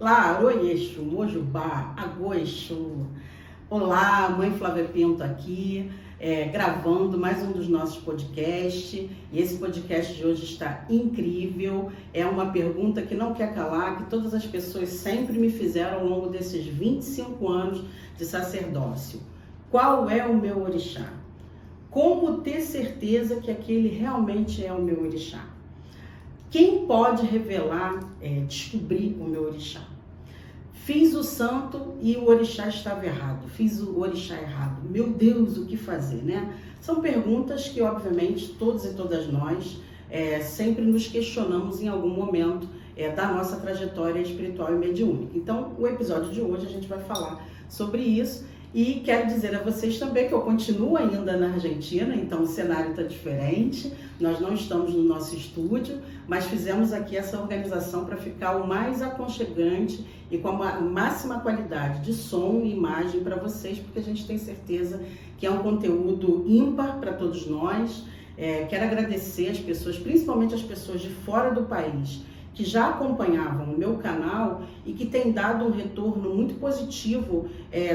Lá, Aroiexu, Mojubá, Agoexu. Olá, Mãe Flávia Pinto aqui, gravando mais um dos nossos podcasts. E esse podcast de hoje está incrível. É uma pergunta que não quer calar, que todas as pessoas sempre me fizeram ao longo desses 25 anos de sacerdócio. Qual é o meu orixá? Como ter certeza que aquele realmente é o meu orixá? Quem pode revelar, descobrir o meu orixá? Fiz o santo e o orixá estava errado. Fiz o orixá errado. Meu Deus, o que fazer, né? São perguntas que, obviamente, todos e todas nós sempre nos questionamos em algum momento da nossa trajetória espiritual e mediúnica. Então, o episódio de hoje a gente vai falar sobre isso. E quero dizer a vocês também que eu continuo ainda na Argentina, então o cenário está diferente. Nós não estamos no nosso estúdio, mas fizemos aqui essa organização para ficar o mais aconchegante e com a máxima qualidade de som e imagem para vocês, porque a gente tem certeza que é um conteúdo ímpar para todos nós. Quero agradecer as pessoas, principalmente as pessoas de fora do país, que já acompanhavam o meu canal e que tem dado um retorno muito positivo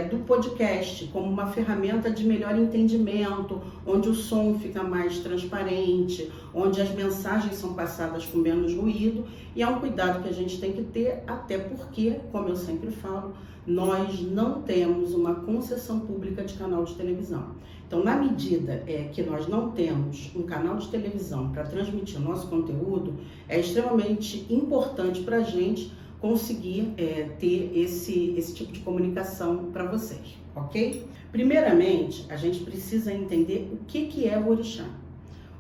do podcast, como uma ferramenta de melhor entendimento, onde o som fica mais transparente, onde as mensagens são passadas com menos ruído, e é um cuidado que a gente tem que ter, até porque, como eu sempre falo, nós não temos uma concessão pública de canal de televisão. Então, na medida que nós não temos um canal de televisão para transmitir o nosso conteúdo, é extremamente importante para a gente conseguir ter esse tipo de comunicação para vocês, ok? Primeiramente, a gente precisa entender o que é o orixá.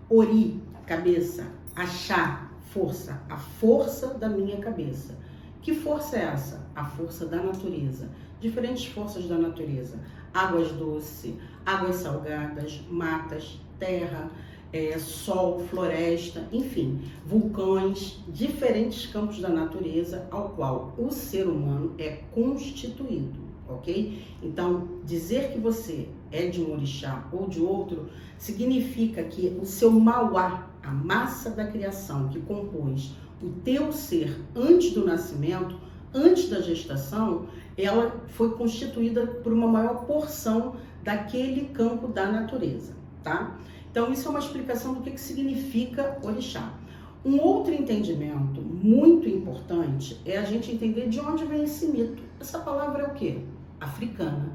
Ori, cabeça, axá, força, a força da minha cabeça. Que força é essa? A força da natureza. Diferentes forças da natureza. Águas doces, águas salgadas, matas, terra, sol, floresta, enfim, vulcões, diferentes campos da natureza ao qual o ser humano é constituído, ok? Então, dizer que você é de um orixá ou de outro significa que o seu mauá, a massa da criação que compôs o teu ser antes do nascimento, antes da gestação, ela foi constituída por uma maior porção daquele campo da natureza, tá? Então, isso é uma explicação do que significa orixá. Um outro entendimento muito importante é a gente entender de onde vem esse mito. Essa palavra é o quê? Africana.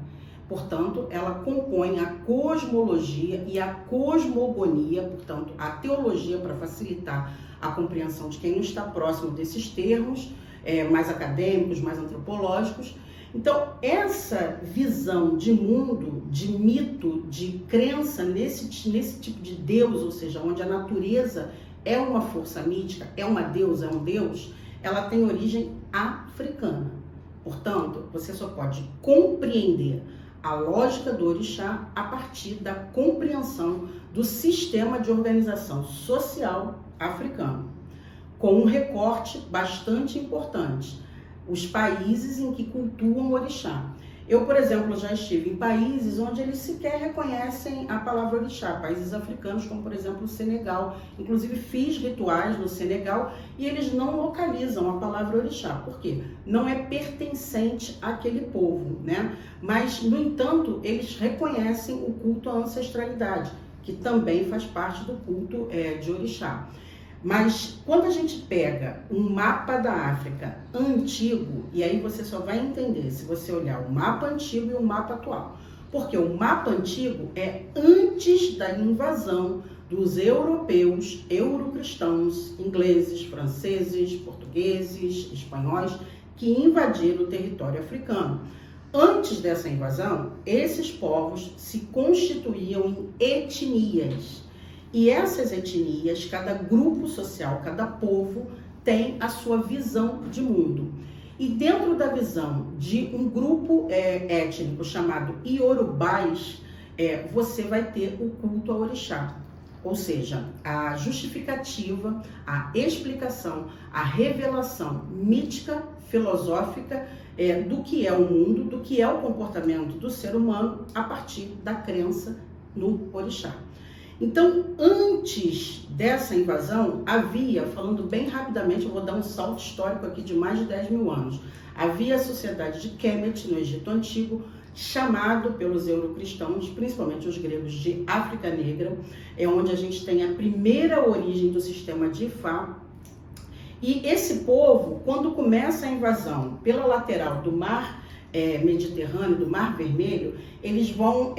Portanto, ela compõe a cosmologia e a cosmogonia, portanto, a teologia, para facilitar a compreensão de quem não está próximo desses termos, mais acadêmicos, mais antropológicos. Então, essa visão de mundo, de mito, de crença nesse tipo de Deus, ou seja, onde a natureza é uma força mítica, é uma deusa, é um Deus, ela tem origem africana. Portanto, você só pode compreender a lógica do orixá a partir da compreensão do sistema de organização social africano, com um recorte bastante importante: os países em que cultuam o orixá. Eu, por exemplo, já estive em países onde eles sequer reconhecem a palavra orixá, países africanos, como por exemplo o Senegal. Inclusive fiz rituais no Senegal e eles não localizam a palavra orixá. Por quê? Não é pertencente àquele povo, né? Mas, no entanto, eles reconhecem o culto à ancestralidade, que também faz parte do culto de orixá. Mas quando a gente pega um mapa da África antigo, e aí você só vai entender se você olhar o mapa antigo e o mapa atual. Porque o mapa antigo é antes da invasão dos europeus, eurocristãos, ingleses, franceses, portugueses, espanhóis, que invadiram o território africano. Antes dessa invasão, esses povos se constituíam em etnias. E essas etnias, cada grupo social, cada povo tem a sua visão de mundo. E dentro da visão de um grupo étnico chamado Iorubás, você vai ter o culto ao orixá. Ou seja, a justificativa, a explicação, a revelação mítica, filosófica do que é o mundo, do que é o comportamento do ser humano a partir da crença no orixá. Então, antes dessa invasão, havia, falando bem rapidamente, eu vou dar um salto histórico aqui de mais de 10 mil anos, havia a sociedade de Kemet, no Egito Antigo, chamado pelos eurocristãos, principalmente os gregos, de África Negra, é onde a gente tem a primeira origem do sistema de Ifá. E esse povo, quando começa a invasão pela lateral do mar Mediterrâneo, do Mar Vermelho, eles vão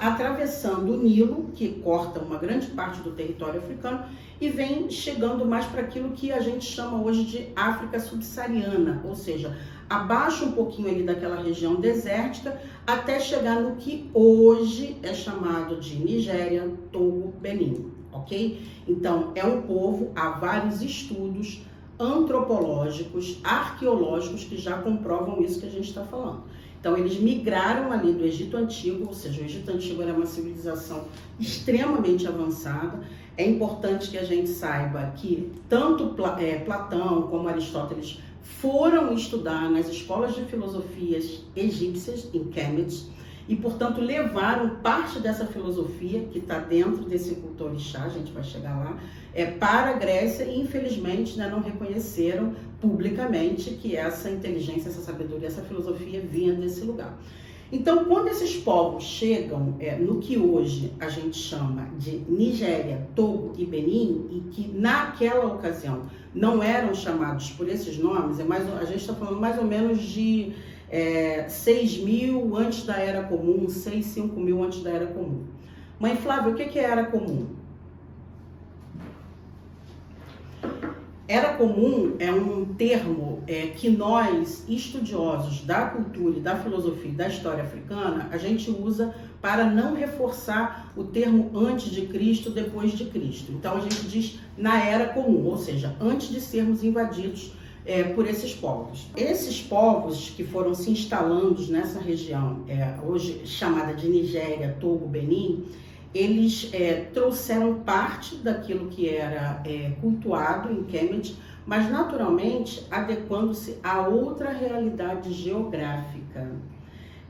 atravessando o Nilo, que corta uma grande parte do território africano, e vem chegando mais para aquilo que a gente chama hoje de África subsaariana, ou seja, abaixo um pouquinho ali daquela região desértica, até chegar no que hoje é chamado de Nigéria, Togo, Benin, ok? Então, é um povo, há vários estudos antropológicos, arqueológicos que já comprovam isso que a gente está falando. Então, eles migraram ali do Egito Antigo, ou seja, o Egito Antigo era uma civilização extremamente avançada. É importante que a gente saiba que tanto Platão como Aristóteles foram estudar nas escolas de filosofias egípcias, em Kemet, e, portanto, levaram parte dessa filosofia, que está dentro desse culto orixá, a gente vai chegar lá, para a Grécia, e, infelizmente, não reconheceram publicamente que essa inteligência, essa sabedoria, essa filosofia vinha desse lugar. Então, quando esses povos chegam no que hoje a gente chama de Nigéria, Togo e Benin, e que naquela ocasião não eram chamados por esses nomes, a gente está falando mais ou menos de 6.000 antes da Era Comum, 5.000 antes da Era Comum. Mãe Flávia, o que é Era Comum? Era Comum é um termo que nós, estudiosos da cultura e da filosofia e da história africana, a gente usa para não reforçar o termo antes de Cristo, depois de Cristo. Então a gente diz na Era Comum, ou seja, antes de sermos invadidos por esses povos. Esses povos que foram se instalando nessa região, hoje chamada de Nigéria, Togo, Benin, eles trouxeram parte daquilo que era cultuado em Kemet, mas naturalmente adequando-se a outra realidade geográfica.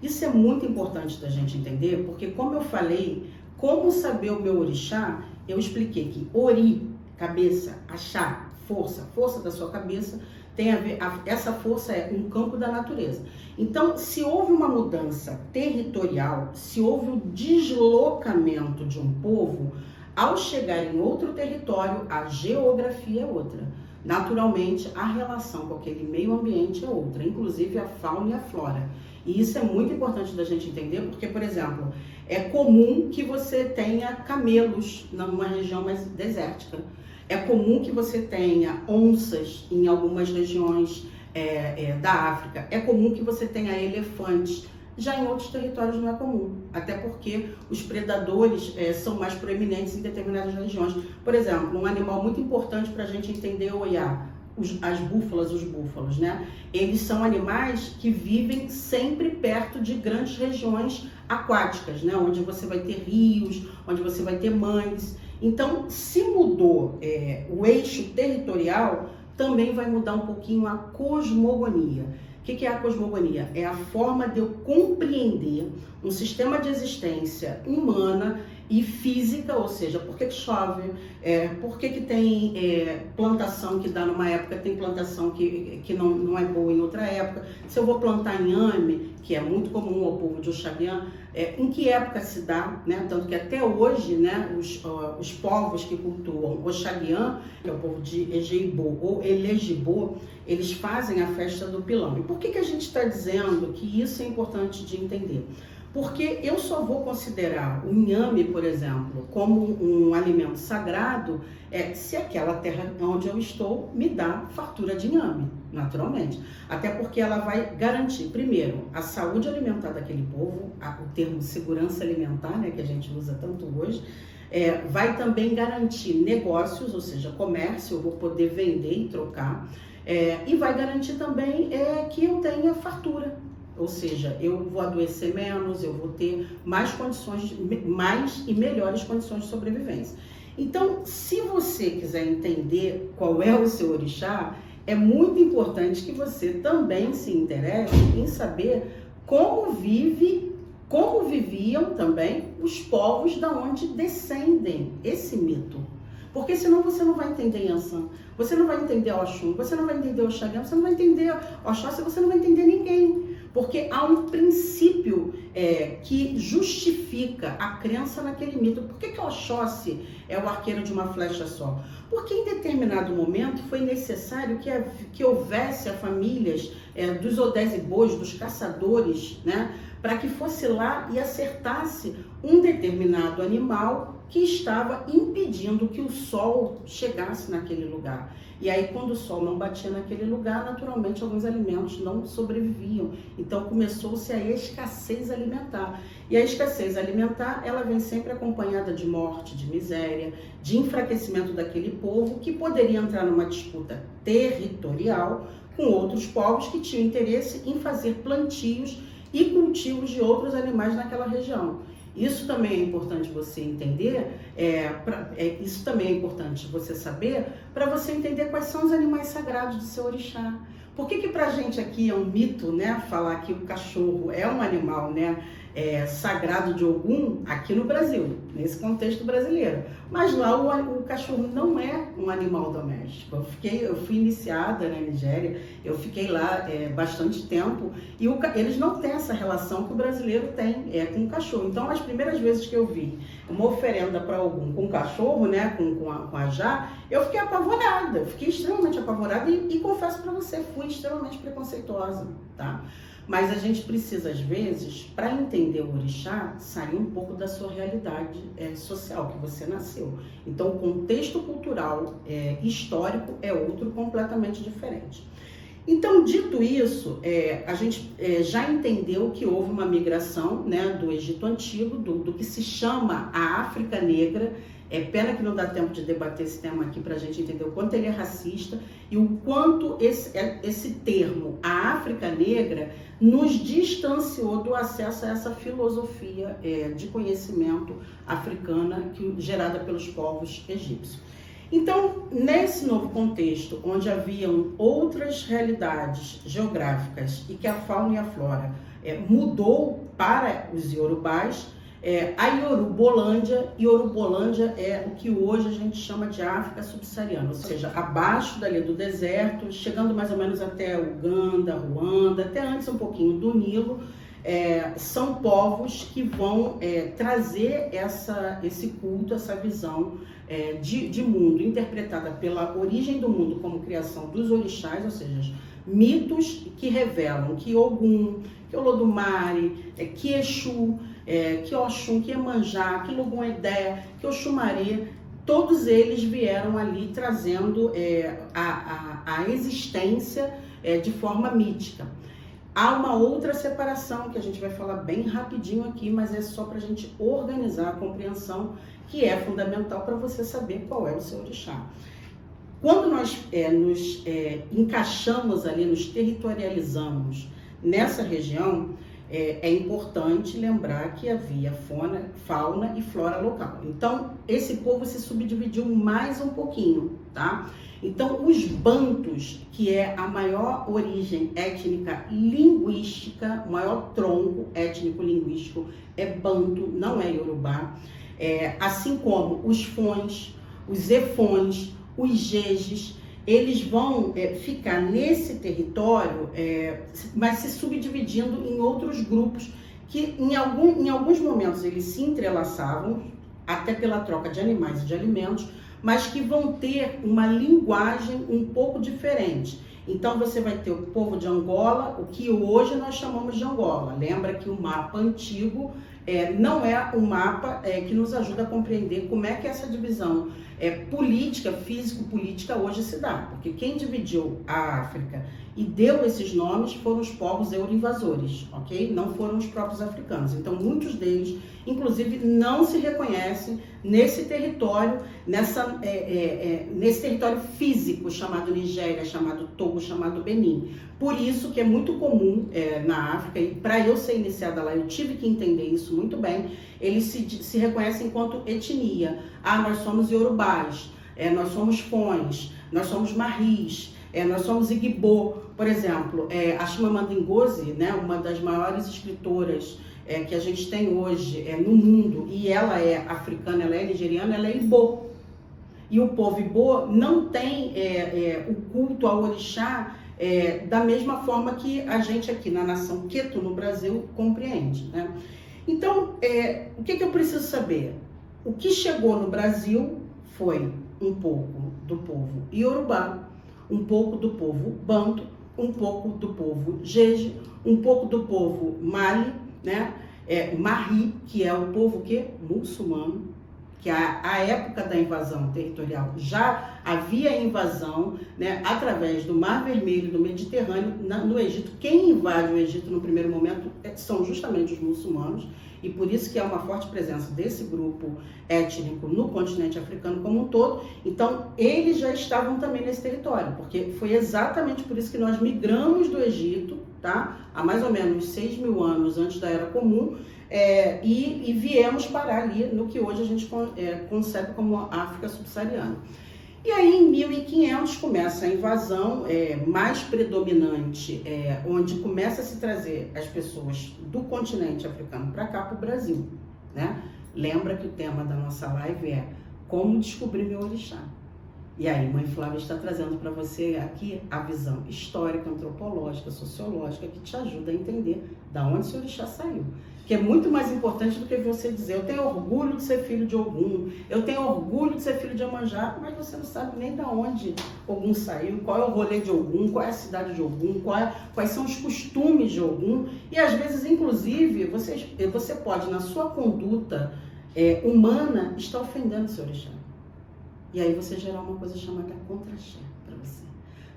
Isso é muito importante da gente entender, porque como eu falei, como saber o meu orixá, eu expliquei que ori, cabeça, axá, força da sua cabeça, tem a ver, essa força é um campo da natureza. Então, se houve uma mudança territorial, se houve o deslocamento de um povo, ao chegar em outro território, a geografia é outra. Naturalmente, a relação com aquele meio ambiente é outra, inclusive a fauna e a flora. E isso é muito importante da gente entender, porque, por exemplo, é comum que você tenha camelos numa região mais desértica. É comum que você tenha onças em algumas regiões da África. É comum que você tenha elefantes. Já em outros territórios não é comum. Até porque os predadores são mais proeminentes em determinadas regiões. Por exemplo, um animal muito importante para a gente entender o Oiá, as búfalas, os búfalos, né? Eles são animais que vivem sempre perto de grandes regiões aquáticas, né? Onde você vai ter rios, onde você vai ter mangues. Então, se mudou o eixo territorial, também vai mudar um pouquinho a cosmogonia. O que é a cosmogonia? É a forma de eu compreender um sistema de existência humana e física, ou seja, por que chove, por que tem plantação que dá numa época, tem plantação que não é boa em outra época. Se eu vou plantar inhame, que é muito comum ao povo de Oxaliã, em que época se dá, né? Tanto que até hoje, né, os povos que cultuam Oxaliã, que é o povo de Ejeibô ou Elejibô, eles fazem a festa do pilão. E por que a gente está dizendo que isso é importante de entender? Porque eu só vou considerar o inhame, por exemplo, como um alimento sagrado se aquela terra onde eu estou me dá fartura de inhame, naturalmente. Até porque ela vai garantir, primeiro, a saúde alimentar daquele povo, o termo segurança alimentar, né, que a gente usa tanto hoje, vai também garantir negócios, ou seja, comércio, eu vou poder vender e trocar, e vai garantir também que eu tenha fartura. Ou seja, eu vou adoecer menos, eu vou ter mais e melhores condições de sobrevivência. Então, se você quiser entender qual é o seu orixá, é muito importante que você também se interesse em saber como vive como viviam também os povos da onde descendem esse mito. Porque senão você não vai entender Yansan, você não vai entender Oxum, você não vai entender Oxalá, você não vai entender Oxóssi, você não vai entender ninguém. Porque há um princípio que justifica a crença naquele mito. Por que Oxóssi é o arqueiro de uma flecha só? Porque em determinado momento foi necessário que houvesse famílias dos Odés e Bois, dos caçadores, né, para que fosse lá e acertasse um determinado animal que estava impedindo que o sol chegasse naquele lugar. E aí, quando o sol não batia naquele lugar, naturalmente alguns alimentos não sobreviviam. Então começou-se a escassez alimentar. E a escassez alimentar, ela vem sempre acompanhada de morte, de miséria, de enfraquecimento daquele povo, que poderia entrar numa disputa territorial com outros povos que tinham interesse em fazer plantios e cultivos de outros animais naquela região. Isso também é importante você entender, isso também é importante você saber, para você entender quais são os animais sagrados do seu orixá. Por que pra gente aqui é um mito, né, falar que o cachorro é um animal, né, sagrado de Ogum aqui no Brasil, nesse contexto brasileiro. Mas lá o cachorro não é um animal doméstico. Eu fui iniciada na Nigéria, eu fiquei lá bastante tempo e eles não têm essa relação que o brasileiro tem com o cachorro. Então, as primeiras vezes que eu vi uma oferenda para Ogum com cachorro, né, com a já, eu fiquei apavorada, fiquei extremamente apavorada e confesso para você, fui extremamente preconceituosa, tá? Mas a gente precisa, às vezes, para entender o orixá, sair um pouco da sua realidade social, que você nasceu. Então, o contexto cultural, histórico, é outro completamente diferente. Então, dito isso, a gente já entendeu que houve uma migração, né, do Egito Antigo, do que se chama a África Negra. É pena que não dá tempo de debater esse tema aqui para a gente entender o quanto ele é racista e o quanto esse termo, a África Negra, nos distanciou do acesso a essa filosofia de conhecimento africana gerada pelos povos egípcios. Então, nesse novo contexto, onde haviam outras realidades geográficas e que a fauna e a flora mudou para os iorubás, a Yorubolândia é o que hoje a gente chama de África subsaariana, ou seja, abaixo dali do deserto, chegando mais ou menos até Uganda, Ruanda, até antes um pouquinho do Nilo. São povos que vão trazer esse culto, essa visão de mundo, interpretada pela origem do mundo como criação dos orixás, ou seja, mitos que revelam que Ogum, que Olodumare, que Exu, que Oxum, que Iemanjá, que Logum-Edé, que Oxumaré, todos eles vieram ali trazendo a existência de forma mítica. Há uma outra separação que a gente vai falar bem rapidinho aqui, mas é só para a gente organizar a compreensão, que é fundamental para você saber qual é o seu orixá. Quando nós nos encaixamos ali, nos territorializamos nessa região, é importante lembrar que havia fauna e flora local. Então, esse povo se subdividiu mais um pouquinho, tá? Então, os bantus, que é a maior origem étnica linguística, o maior tronco étnico-linguístico é bantu, não é iorubá, assim como os fões, os efões, os jejes, eles vão ficar nesse território, mas se subdividindo em outros grupos que em alguns momentos eles se entrelaçavam, até pela troca de animais e de alimentos, mas que vão ter uma linguagem um pouco diferente. Então você vai ter o povo de Angola, o que hoje nós chamamos de Angola. Lembra que o mapa antigo não é um mapa que nos ajuda a compreender como é que essa divisão política, físico-política hoje se dá. Porque quem dividiu a África e deu esses nomes foram os povos euro-invasores, ok? Não foram os próprios africanos. Então muitos deles, inclusive, não se reconhecem nesse território, nesse território físico chamado Nigéria, chamado Togo, chamado Benin. Por isso que é muito comum na África, e para eu ser iniciada lá, eu tive que entender isso muito bem, eles se reconhecem enquanto etnia. Nós somos iorubás, nós somos fões, nós somos marris, nós somos Igbo, por exemplo, a Chimamanda Ngozi, né, uma das maiores escritoras que a gente tem hoje no mundo, e ela é africana, ela é nigeriana, ela é Igbo. E o povo Igbo não tem o culto ao orixá da mesma forma que a gente aqui na nação Queto, no Brasil, compreende, né? Então, o que eu preciso saber? O que chegou no Brasil foi um pouco do povo Iorubá, um pouco do povo Banto, um pouco do povo Jeje, um pouco do povo Mali, né? Marri, que é o povo muçulmano, que à época da invasão territorial já havia invasão, né, através do Mar Vermelho, do Mediterrâneo, no Egito. Quem invade o Egito no primeiro momento são justamente os muçulmanos, e por isso que há uma forte presença desse grupo étnico no continente africano como um todo. Então, eles já estavam também nesse território, porque foi exatamente por isso que nós migramos do Egito, tá? Há mais ou menos 6.000 anos antes da Era Comum, e viemos parar ali no que hoje a gente concebe como a África subsaariana. E aí, em 1500, começa a invasão mais predominante, onde começa a se trazer as pessoas do continente africano para cá, para o Brasil, né? Lembra que o tema da nossa live é como descobrir meu orixá. E aí, Mãe Flávia está trazendo para você aqui a visão histórica, antropológica, sociológica, que te ajuda a entender da onde seu orixá saiu. Que é muito mais importante do que você dizer, eu tenho orgulho de ser filho de Ogum, eu tenho orgulho de ser filho de Iemanjá, mas você não sabe nem de onde Ogum saiu, qual é o rolê de Ogum, qual é a cidade de Ogum, quais são os costumes de Ogum. E às vezes, inclusive, você pode, na sua conduta humana, estar ofendendo seu orixá. E aí você gerar uma coisa chamada contra-axé para você.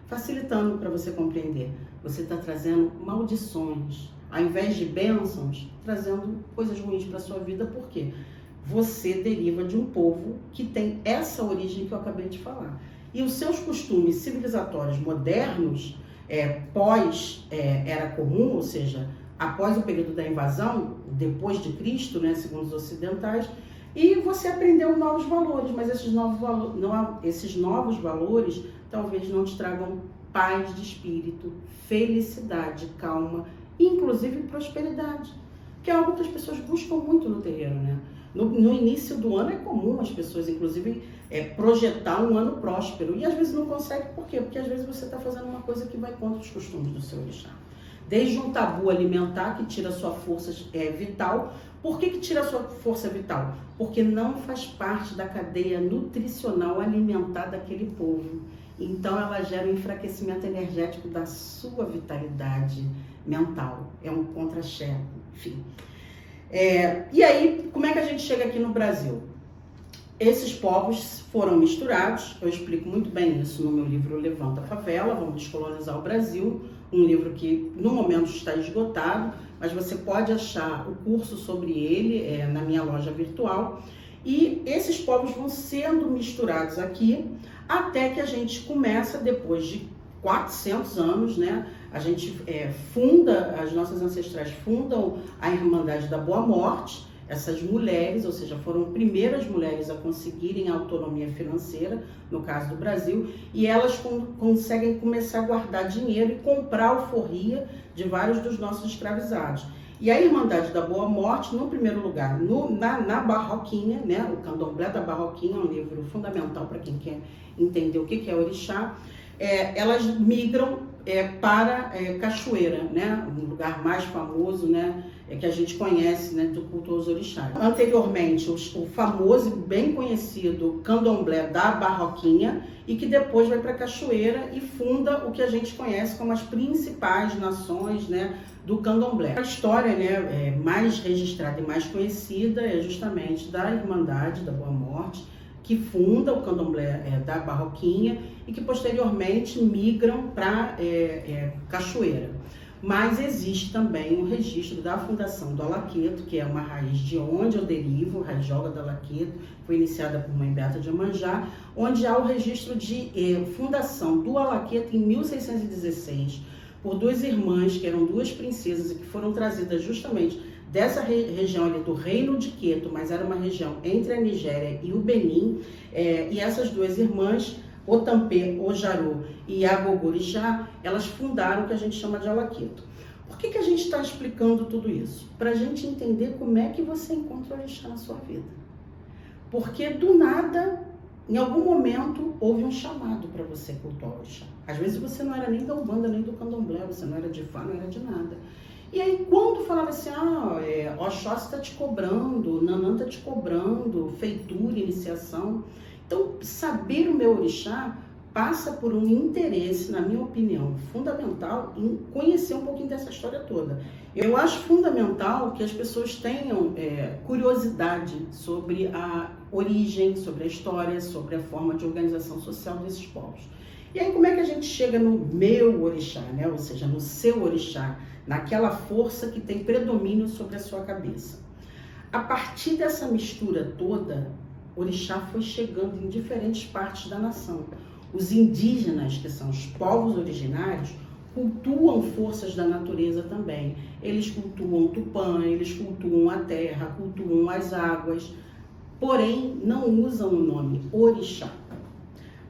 Facilitando para você compreender. Você está trazendo maldições, ao invés de bênçãos, trazendo coisas ruins para a sua vida. Por quê? Você deriva de um povo que tem essa origem que eu acabei de falar. E os seus costumes civilizatórios modernos, pós-Era Comum, ou seja, após o período da invasão, depois de Cristo, né, segundo os ocidentais, e você aprendeu novos valores, mas esses novos valores talvez não te tragam paz de espírito, felicidade, calma, inclusive prosperidade, que é algo que as pessoas buscam muito no terreiro, né? No início do ano é comum as pessoas, inclusive, projetar um ano próspero, e às vezes não consegue. Por quê? Porque às vezes você está fazendo uma coisa que vai contra os costumes do seu orixá. Desde um tabu alimentar que tira a sua força vital. Por que tira a sua força vital? Porque não faz parte da cadeia nutricional alimentar daquele povo. Então ela gera um enfraquecimento energético da sua vitalidade mental. É um contra-axé, enfim. E aí, como é que a gente chega aqui no Brasil? Esses povos foram misturados, eu explico muito bem isso no meu livro Levanta a Favela, Vamos Descolonizar o Brasil, um livro que no momento está esgotado, mas você pode achar o curso sobre ele na minha loja virtual. E esses povos vão sendo misturados aqui, até que a gente começa, depois de 400 anos, né? A gente as nossas ancestrais fundam a Irmandade da Boa Morte. Essas mulheres, ou seja, foram primeiras mulheres a conseguirem a autonomia financeira, no caso do Brasil, e elas conseguem começar a guardar dinheiro e comprar alforria de vários dos nossos escravizados. E a Irmandade da Boa Morte, no primeiro lugar, na Barroquinha, né, o Candomblé da Barroquinha, é um livro fundamental para quem quer entender o que é orixá, elas migram para Cachoeira, né, um lugar mais famoso, né, que a gente conhece, né, do culto aos orixás. Anteriormente, o famoso, bem conhecido Candomblé da Barroquinha, e que depois vai para Cachoeira e funda o que a gente conhece como as principais nações, né, do Candomblé. A história, né, mais registrada e mais conhecida é justamente da Irmandade da Boa Morte, que funda o Candomblé da Barroquinha e que posteriormente migram para Cachoeira. Mas existe também o registro da fundação do Alaqueto, que é uma raiz de onde eu derivo, raiz Joga do Alaqueto, foi iniciada por Mãe Beata de Iemanjá, onde há o registro de fundação do Alaqueto em 1616, por duas irmãs, que eram duas princesas e que foram trazidas justamente dessa região ali do Reino de Queto, mas era uma região entre a Nigéria e o Benin, e essas duas irmãs Otampê, Ojaru e Agogorixá, elas fundaram o que a gente chama de Alaquito. Por que a gente está explicando tudo isso? Para a gente entender como é que você encontra o orixá na sua vida. Porque do nada, em algum momento, houve um chamado para você cultuar o orixá. Às vezes você não era nem da Umbanda, nem do Candomblé, você não era de Ifá, não era de nada. E aí quando falava assim, Oxóssi está te cobrando, Nanã está te cobrando, feitura, iniciação. Então, saber o meu orixá passa por um interesse, na minha opinião, fundamental em conhecer um pouquinho dessa história toda. Eu acho fundamental que as pessoas tenham curiosidade sobre a origem, sobre a história, sobre a forma de organização social desses povos. E aí como é que a gente chega no meu orixá, né? Ou seja, no seu orixá, naquela força que tem predomínio sobre a sua cabeça? A partir dessa mistura toda, o orixá foi chegando em diferentes partes da nação. Os indígenas, que são os povos originários, cultuam forças da natureza também. Eles cultuam o Tupã, eles cultuam a terra, cultuam as águas, porém não usam o nome orixá.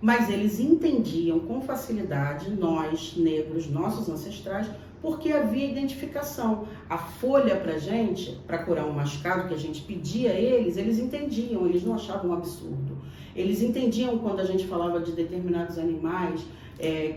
Mas eles entendiam com facilidade, nós, negros, nossos ancestrais, porque havia identificação. A folha pra gente, para curar um machucado que a gente pedia a eles, eles entendiam, eles não achavam um absurdo. Eles entendiam quando a gente falava de determinados animais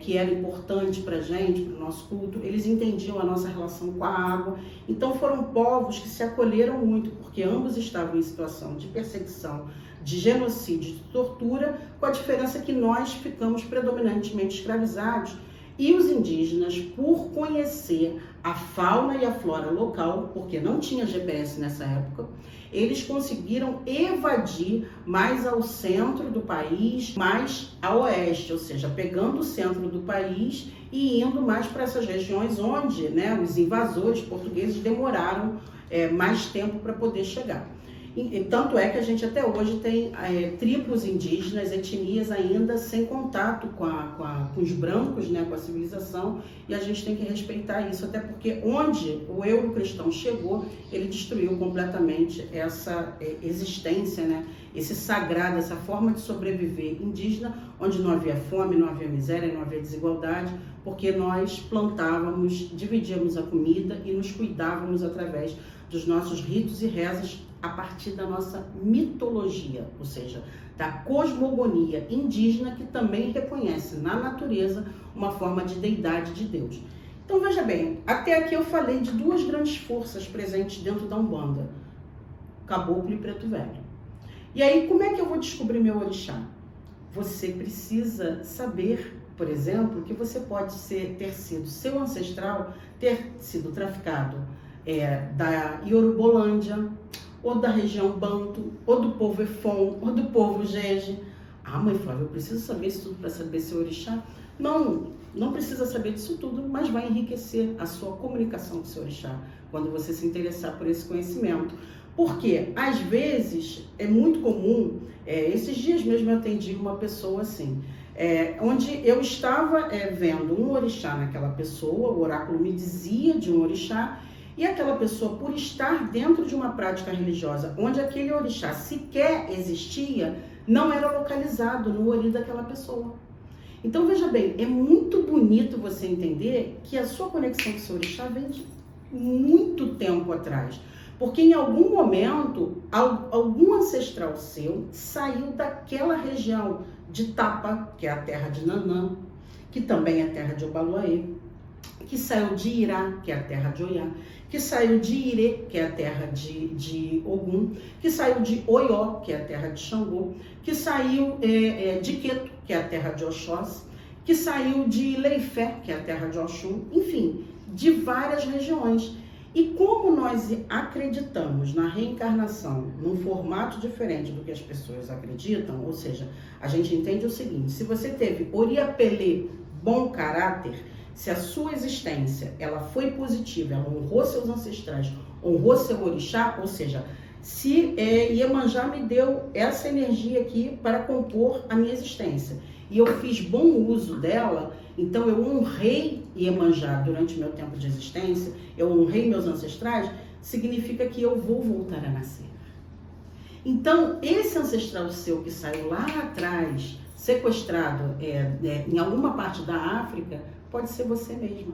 que era importante pra gente, para o nosso culto, eles entendiam a nossa relação com a água. Então foram povos que se acolheram muito, porque ambos estavam em situação de perseguição, de genocídio, de tortura, com a diferença que nós ficamos predominantemente escravizados. E os indígenas, por conhecer a fauna e a flora local, porque não tinha GPS nessa época, eles conseguiram evadir mais ao centro do país, mais a oeste, ou seja, pegando o centro do país e indo mais para essas regiões onde, né, os invasores portugueses demoraram mais tempo para poder chegar. E tanto é que a gente até hoje tem tribos indígenas, etnias ainda sem contato com os brancos, né, com a civilização, e a gente tem que respeitar isso, até porque onde o eurocristão chegou, ele destruiu completamente essa existência, né, esse sagrado, essa forma de sobreviver indígena, onde não havia fome, não havia miséria, não havia desigualdade, porque nós plantávamos, dividíamos a comida e nos cuidávamos através dos nossos ritos e rezas a partir da nossa mitologia, ou seja, da cosmogonia indígena que também reconhece na natureza uma forma de deidade de Deus. Então veja bem, até aqui eu falei de duas grandes forças presentes dentro da Umbanda, Caboclo e Preto Velho. E aí como é que eu vou descobrir meu orixá? Você precisa saber, por exemplo, que você pode ter sido seu ancestral, ter sido traficado da Yorubolândia, ou da região Banto, ou do povo Efon, ou do povo Jeje. Ah, mãe Flávia, eu preciso saber isso tudo para saber seu orixá? Não precisa saber disso tudo, mas vai enriquecer a sua comunicação com o seu orixá, quando você se interessar por esse conhecimento. Porque, às vezes, é muito comum, esses dias mesmo eu atendi uma pessoa assim, onde eu estava vendo um orixá naquela pessoa, o oráculo me dizia de um orixá, e aquela pessoa, por estar dentro de uma prática religiosa, onde aquele orixá sequer existia, não era localizado no ori daquela pessoa. Então, veja bem, é muito bonito você entender que a sua conexão com o seu orixá vem de muito tempo atrás. Porque em algum momento, algum ancestral seu saiu daquela região de Tapa, que é a terra de Nanã, que também é a terra de Obaluaê, que saiu de Irá, que é a terra de Oiá, que saiu de Irê, que é a terra de Ogum, que saiu de Oió, que é a terra de Xangô, que saiu de Queto, que é a terra de Oxóssi, que saiu de Leifé, que é a terra de Oxum, enfim, de várias regiões. E como nós acreditamos na reencarnação num formato diferente do que as pessoas acreditam, ou seja, a gente entende o seguinte: se você teve Oriapelê, bom caráter, se a sua existência ela foi positiva, ela honrou seus ancestrais, honrou seu orixá, ou seja, se Iemanjá me deu essa energia aqui para compor a minha existência e eu fiz bom uso dela, então eu honrei Iemanjá durante o meu tempo de existência, eu honrei meus ancestrais, significa que eu vou voltar a nascer. Então, esse ancestral seu que saiu lá atrás, sequestrado em alguma parte da África, pode ser você mesma.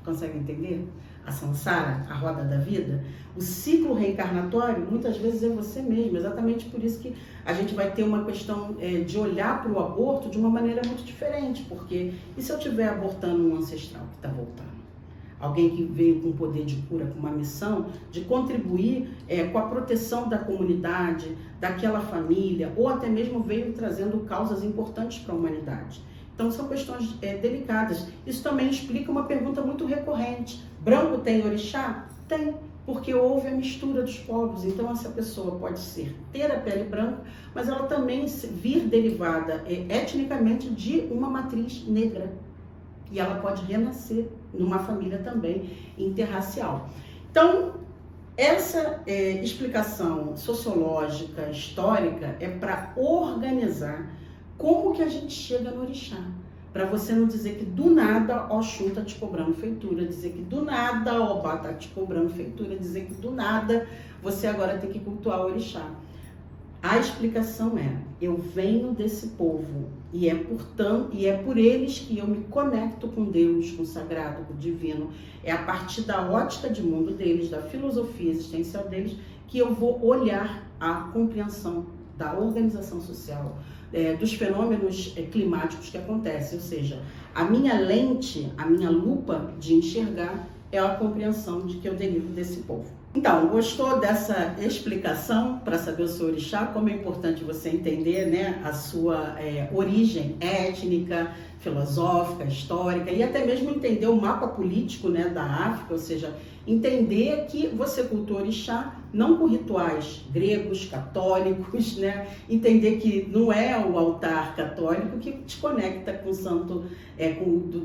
Consegue entender? A samsara, a roda da vida, o ciclo reencarnatório, muitas vezes é você mesmo. Exatamente por isso que a gente vai ter uma questão de olhar para o aborto de uma maneira muito diferente, porque e se eu estiver abortando um ancestral que está voltando? Alguém que veio com poder de cura, com uma missão de contribuir com a proteção da comunidade, daquela família, ou até mesmo veio trazendo causas importantes para a humanidade. Então, são questões delicadas. Isso também explica uma pergunta muito recorrente. Branco tem orixá? Tem, porque houve a mistura dos povos. Então, essa pessoa pode ter a pele branca, mas ela também vir derivada etnicamente de uma matriz negra. E ela pode renascer numa família também interracial. Então, essa explicação sociológica, histórica, é para organizar como que a gente chega no orixá. Para você não dizer que do nada Oxum está te cobrando feitura, dizer que do nada Obá está te cobrando feitura, dizer que do nada você agora tem que cultuar o orixá. A explicação é, eu venho desse povo e é por eles que eu me conecto com Deus, com o sagrado, com o divino. É a partir da ótica de mundo deles, da filosofia existencial deles, que eu vou olhar a compreensão da organização social, dos fenômenos climáticos que acontecem. Ou seja, a minha lente, a minha lupa de enxergar é a compreensão de que eu derivo desse povo. Então, gostou dessa explicação para saber o seu orixá? Como é importante você entender, né, a sua origem étnica, filosófica, histórica e até mesmo entender o mapa político, né, da África, ou seja, entender que você cultua orixá não com rituais gregos, católicos, né? Entender que não é o altar católico que te conecta com o santo,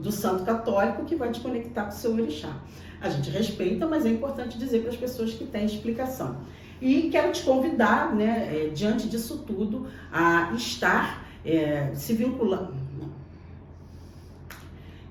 do santo católico que vai te conectar com o seu orixá. A gente respeita, mas é importante dizer para as pessoas que têm explicação. E quero te convidar, né, diante disso tudo, a estar se vinculando.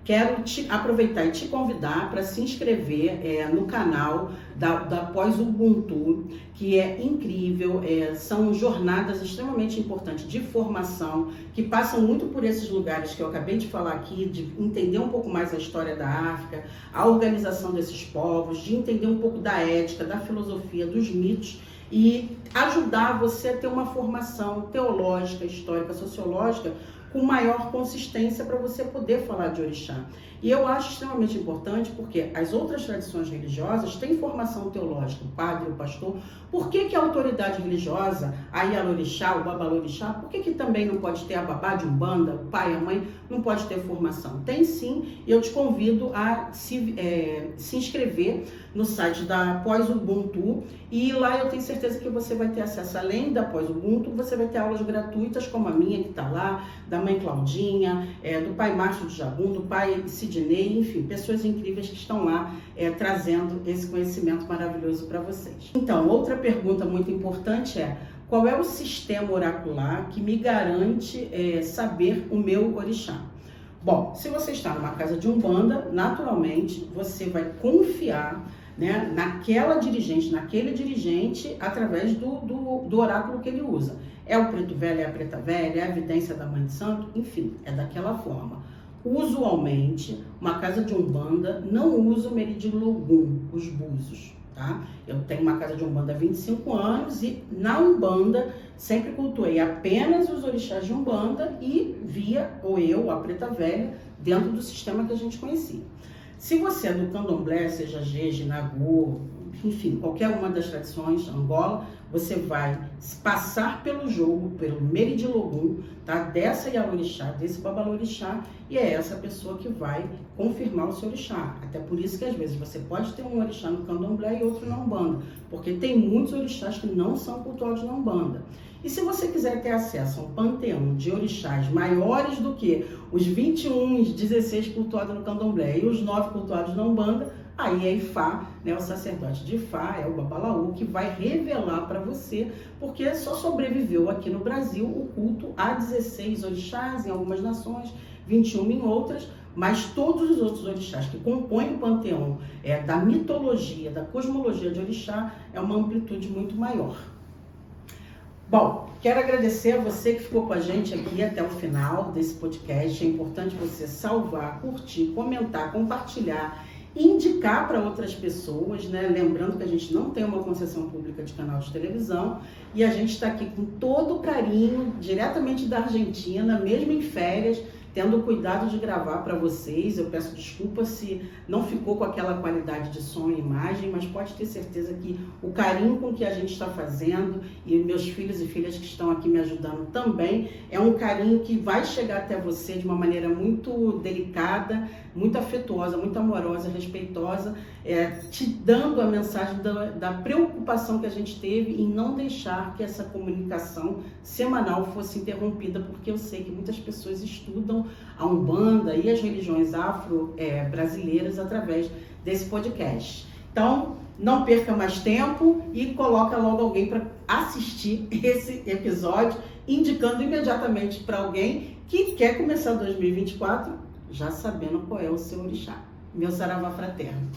Quero aproveitar e te convidar para se inscrever no canal da Pós-Ubuntu, que é incrível, são jornadas extremamente importantes de formação, que passam muito por esses lugares que eu acabei de falar aqui, de entender um pouco mais a história da África, a organização desses povos, de entender um pouco da ética, da filosofia, dos mitos, e ajudar você a ter uma formação teológica, histórica, sociológica, com maior consistência para você poder falar de orixá. E eu acho extremamente importante porque as outras tradições religiosas têm formação teológica, o padre, o pastor. Por que que a autoridade religiosa, a Ialorixá, o Babalorixá, por que que também não pode ter a babá de Umbanda, o pai, a mãe, não pode ter formação? Tem sim, e eu te convido a se inscrever no site da Pós-Ubuntu, e lá eu tenho certeza que você vai ter acesso, além da Pós-Ubuntu, você vai ter aulas gratuitas como a minha que está lá, da mãe Claudinha, do pai Márcio de Jabum, do pai Sidney, enfim, pessoas incríveis que estão lá trazendo esse conhecimento maravilhoso para vocês. Então, outra pergunta muito importante é: qual é o sistema oracular que me garante saber o meu orixá? Bom, se você está numa casa de Umbanda, naturalmente você vai confiar, né, naquela dirigente, naquele dirigente, através do oráculo que ele usa. É o preto velho, é a preta velha, é a evidência da mãe de santo, enfim, é daquela forma. Usualmente, uma casa de Umbanda não usa o Meridilogum, os búzios, tá? Eu tenho uma casa de Umbanda há 25 anos e na Umbanda sempre cultuei apenas os orixás de Umbanda e via a preta velha, dentro do sistema que a gente conhecia. Se você é do Candomblé, seja Jeje, Nagô, enfim, qualquer uma das tradições, Angola, você vai passar pelo jogo, pelo Meridilogum, tá? Dessa Ialorixá, desse Babalorixá, e é essa pessoa que vai confirmar o seu orixá. Até por isso que às vezes você pode ter um orixá no Candomblé e outro na Umbanda, porque tem muitos orixás que não são cultuados na Umbanda. E se você quiser ter acesso a um panteão de orixás maiores do que os 21, os 16 cultuados no Candomblé e os 9 cultuados na Umbanda, aí é Ifá, né, o sacerdote de Ifá, é o Babalaú, que vai revelar para você, porque só sobreviveu aqui no Brasil o culto a 16 orixás em algumas nações, 21 em outras, mas todos os outros orixás que compõem o panteão da mitologia, da cosmologia de orixá, é uma amplitude muito maior. Bom, Quero agradecer a você que ficou com a gente aqui até o final desse podcast. É importante você salvar, curtir, comentar, compartilhar, indicar para outras pessoas, né? Lembrando que a gente não tem uma concessão pública de canal de televisão e a gente está aqui com todo o carinho, diretamente da Argentina, mesmo em férias, tendo o cuidado de gravar para vocês. Eu peço desculpa se não ficou com aquela qualidade de som e imagem, mas pode ter certeza que o carinho com que a gente está fazendo, e meus filhos e filhas que estão aqui me ajudando também, é um carinho que vai chegar até você de uma maneira muito delicada, muito afetuosa, muito amorosa, respeitosa, te dando a mensagem da preocupação que a gente teve em não deixar que essa comunicação semanal fosse interrompida, porque eu sei que muitas pessoas estudam a Umbanda e as religiões afro-brasileiras através desse podcast. Então, não perca mais tempo e coloca logo alguém para assistir esse episódio, indicando imediatamente para alguém que quer começar 2024 já sabendo qual é o seu orixá. Meu saravá fraterno.